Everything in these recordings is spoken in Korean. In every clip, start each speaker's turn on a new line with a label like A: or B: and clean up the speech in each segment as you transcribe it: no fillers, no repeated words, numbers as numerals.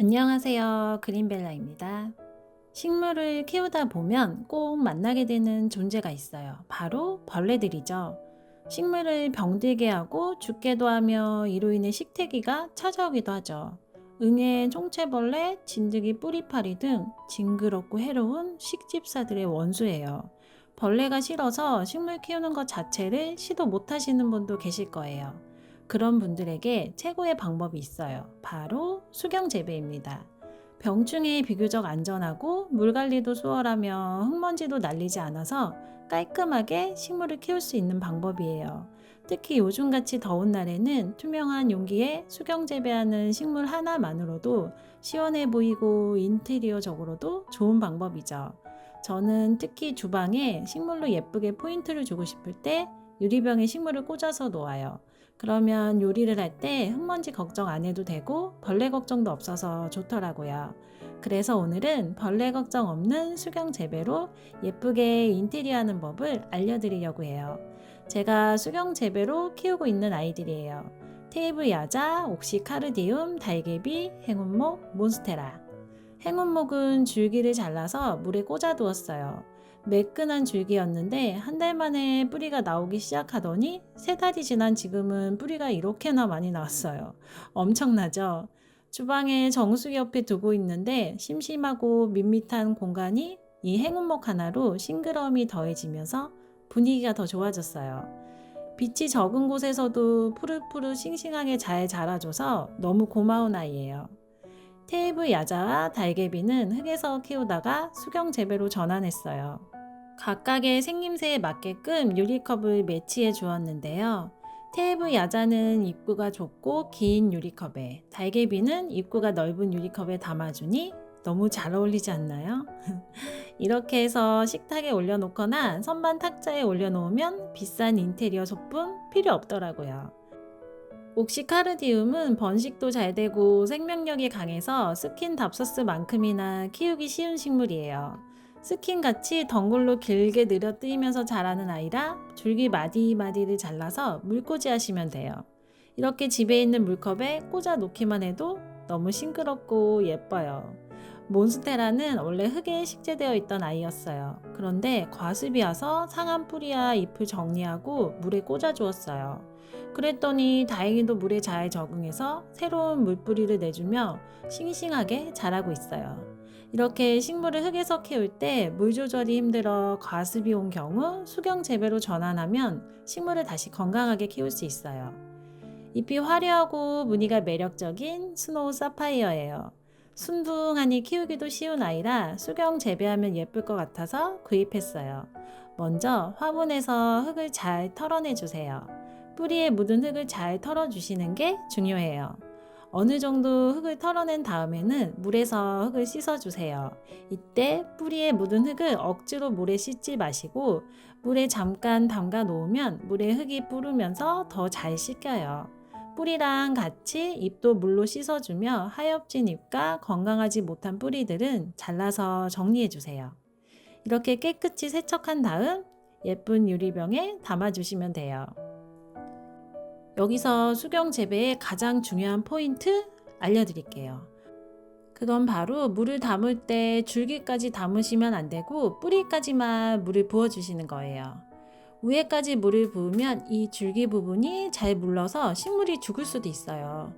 A: 안녕하세요. 그린벨라입니다. 식물을 키우다 보면 꼭 만나게 되는 존재가 있어요. 바로 벌레들이죠. 식물을 병들게 하고 죽게도 하며 이로 인해 식태기가 찾아오기도 하죠. 응애, 총채벌레, 진드기, 뿌리파리 등 징그럽고 해로운 식집사들의 원수예요. 벌레가 싫어서 식물 키우는 것 자체를 시도 못 하시는 분도 계실 거예요. 그런 분들에게 최고의 방법이 있어요. 바로 수경 재배입니다. 병충해 비교적 안전하고 물 관리도 수월하며 흙먼지도 날리지 않아서 깔끔하게 식물을 키울 수 있는 방법이에요. 특히 요즘같이 더운 날에는 투명한 용기에 수경 재배하는 식물 하나만으로도 시원해 보이고 인테리어적으로도 좋은 방법이죠. 저는 특히 주방에 식물로 예쁘게 포인트를 주고 싶을 때 유리병에 식물을 꽂아서 놓아요. 그러면 요리를 할 때 흙먼지 걱정 안 해도 되고 벌레 걱정도 없어서 좋더라고요. 그래서 오늘은 벌레 걱정 없는 수경 재배로 예쁘게 인테리어 하는 법을 알려드리려고 해요. 제가 수경 재배로 키우고 있는 아이들이에요. 테이블 야자, 옥시카르디움, 달개비, 행운목, 몬스테라. 행운목은 줄기를 잘라서 물에 꽂아 두었어요. 매끈한 줄기였는데 한 달 만에 뿌리가 나오기 시작하더니 세 달이 지난 지금은 뿌리가 이렇게나 많이 나왔어요. 엄청나죠? 주방에 정수기 옆에 두고 있는데 심심하고 밋밋한 공간이 이 행운목 하나로 싱그러움이 더해지면서 분위기가 더 좋아졌어요. 빛이 적은 곳에서도 푸릇푸릇 싱싱하게 잘 자라줘서 너무 고마운 아이예요. 테이블 야자와 달개비는 흙에서 키우다가 수경 재배로 전환했어요. 각각의 생김새에 맞게끔 유리컵을 매치해 주었는데요. 테이블 야자는 입구가 좁고 긴 유리컵에, 달개비는 입구가 넓은 유리컵에 담아주니 너무 잘 어울리지 않나요? 이렇게 해서 식탁에 올려놓거나 선반 탁자에 올려놓으면 비싼 인테리어 소품 필요 없더라고요. 옥시카르디움은 번식도 잘 되고 생명력이 강해서 스킨답서스만큼이나 키우기 쉬운 식물이에요. 스킨같이 덩굴로 길게 늘어뜨리면서 자라는 아이라 줄기 마디마디를 잘라서 물꽂이 하시면 돼요. 이렇게 집에 있는 물컵에 꽂아 놓기만 해도 너무 싱그럽고 예뻐요. 몬스테라는 원래 흙에 식재되어 있던 아이였어요. 그런데 과습이 와서 상한 뿌리와 잎을 정리하고 물에 꽂아 주었어요. 그랬더니 다행히도 물에 잘 적응해서 새로운 물뿌리를 내주며 싱싱하게 자라고 있어요. 이렇게 식물을 흙에서 키울 때 물 조절이 힘들어 과습이 온 경우 수경 재배로 전환하면 식물을 다시 건강하게 키울 수 있어요. 잎이 화려하고 무늬가 매력적인 스노우 사파이어예요. 순둥하니 키우기도 쉬운 아이라 수경 재배하면 예쁠 것 같아서 구입했어요. 먼저 화분에서 흙을 잘 털어내 주세요. 뿌리에 묻은 흙을 잘 털어주시는 게 중요해요. 어느 정도 흙을 털어낸 다음에는 물에서 흙을 씻어주세요. 이때 뿌리에 묻은 흙을 억지로 물에 씻지 마시고 물에 잠깐 담가 놓으면 물에 흙이 뿌르면서 더 잘 씻겨요. 뿌리랑 같이 잎도 물로 씻어주며 하엽진 잎과 건강하지 못한 뿌리들은 잘라서 정리해주세요. 이렇게 깨끗이 세척한 다음 예쁜 유리병에 담아주시면 돼요. 여기서 수경 재배의 가장 중요한 포인트 알려드릴게요. 그건 바로 물을 담을 때 줄기까지 담으시면 안 되고 뿌리까지만 물을 부어주시는 거예요. 위에까지 물을 부으면 이 줄기 부분이 잘 물러서 식물이 죽을 수도 있어요.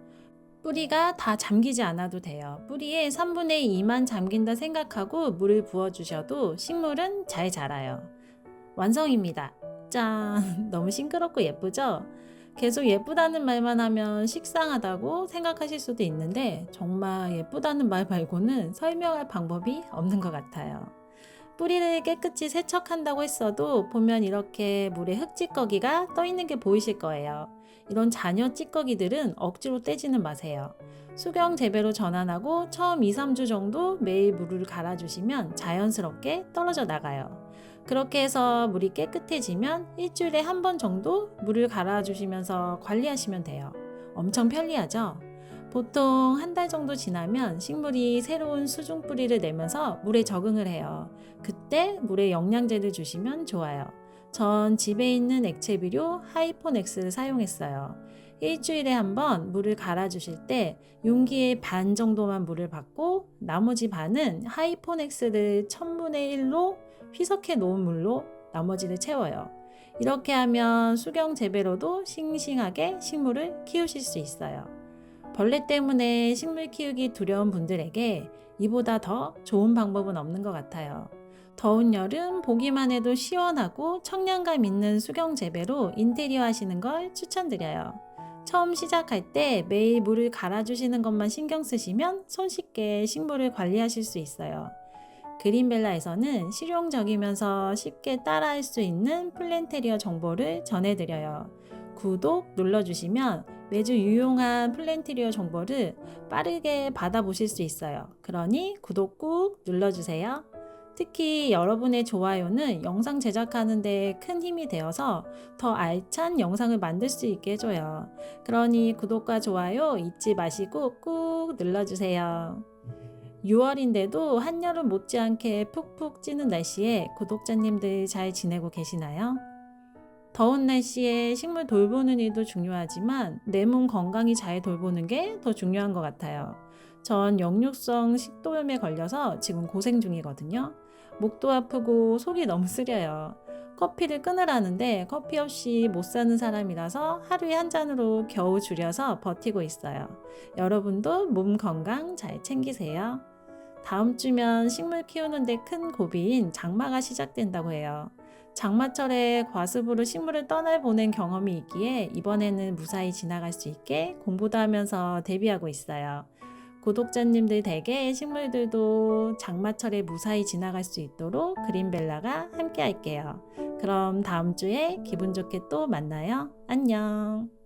A: 뿌리가 다 잠기지 않아도 돼요. 뿌리에 3분의 2만 잠긴다 생각하고 물을 부어주셔도 식물은 잘 자라요. 완성입니다. 짠! 너무 싱그럽고 예쁘죠? 계속 예쁘다는 말만 하면 식상하다고 생각하실 수도 있는데 정말 예쁘다는 말 말고는 설명할 방법이 없는 것 같아요. 뿌리를 깨끗이 세척한다고 했어도 보면 이렇게 물에 흙찌꺼기가 떠 있는 게 보이실 거예요. 이런 잔여 찌꺼기들은 억지로 떼지는 마세요. 수경 재배로 전환하고 처음 2-3주 정도 매일 물을 갈아주시면 자연스럽게 떨어져 나가요. 그렇게 해서 물이 깨끗해지면 일주일에 한 번 정도 물을 갈아주시면서 관리하시면 돼요. 엄청 편리하죠? 보통 한 달 정도 지나면 식물이 새로운 수중 뿌리를 내면서 물에 적응을 해요. 그때 물에 영양제를 주시면 좋아요. 전 집에 있는 액체 비료 하이포넥스를 사용했어요. 일주일에 한 번 물을 갈아주실 때 용기의 반 정도만 물을 받고 나머지 반은 하이포넥스를 1000분의 1로 희석해 놓은 물로 나머지를 채워요. 이렇게 하면 수경 재배로도 싱싱하게 식물을 키우실 수 있어요. 벌레 때문에 식물 키우기 두려운 분들에게 이보다 더 좋은 방법은 없는 것 같아요. 더운 여름 보기만 해도 시원하고 청량감 있는 수경 재배로 인테리어 하시는 걸 추천드려요. 처음 시작할 때 매일 물을 갈아주시는 것만 신경 쓰시면 손쉽게 식물을 관리하실 수 있어요. 그린벨라에서는 실용적이면서 쉽게 따라할 수 있는 플랜테리어 정보를 전해드려요. 구독 눌러주시면 매주 유용한 플랜테리어 정보를 빠르게 받아보실 수 있어요. 그러니 구독 꾹 눌러주세요. 특히 여러분의 좋아요는 영상 제작하는 데 큰 힘이 되어서 더 알찬 영상을 만들 수 있게 해줘요. 그러니 구독과 좋아요 잊지 마시고 꾹 눌러주세요. 6월인데도 한여름 못지않게 푹푹 찌는 날씨에 구독자님들 잘 지내고 계시나요? 더운 날씨에 식물 돌보는 일도 중요하지만 내 몸 건강히 잘 돌보는 게 더 중요한 것 같아요. 전 역류성 식도염에 걸려서 지금 고생 중이거든요. 목도 아프고 속이 너무 쓰려요. 커피를 끊으라는데 커피 없이 못 사는 사람이라서 하루에 한 잔으로 겨우 줄여서 버티고 있어요. 여러분도 몸 건강 잘 챙기세요. 다음 주면 식물 키우는데 큰 고비인 장마가 시작된다고 해요. 장마철에 과습으로 식물을 떠나보낸 경험이 있기에 이번에는 무사히 지나갈 수 있게 공부도 하면서 대비하고 있어요. 구독자님들 댁의 식물들도 장마철에 무사히 지나갈 수 있도록 그린벨라가 함께 할게요. 그럼 다음 주에 기분 좋게 또 만나요. 안녕.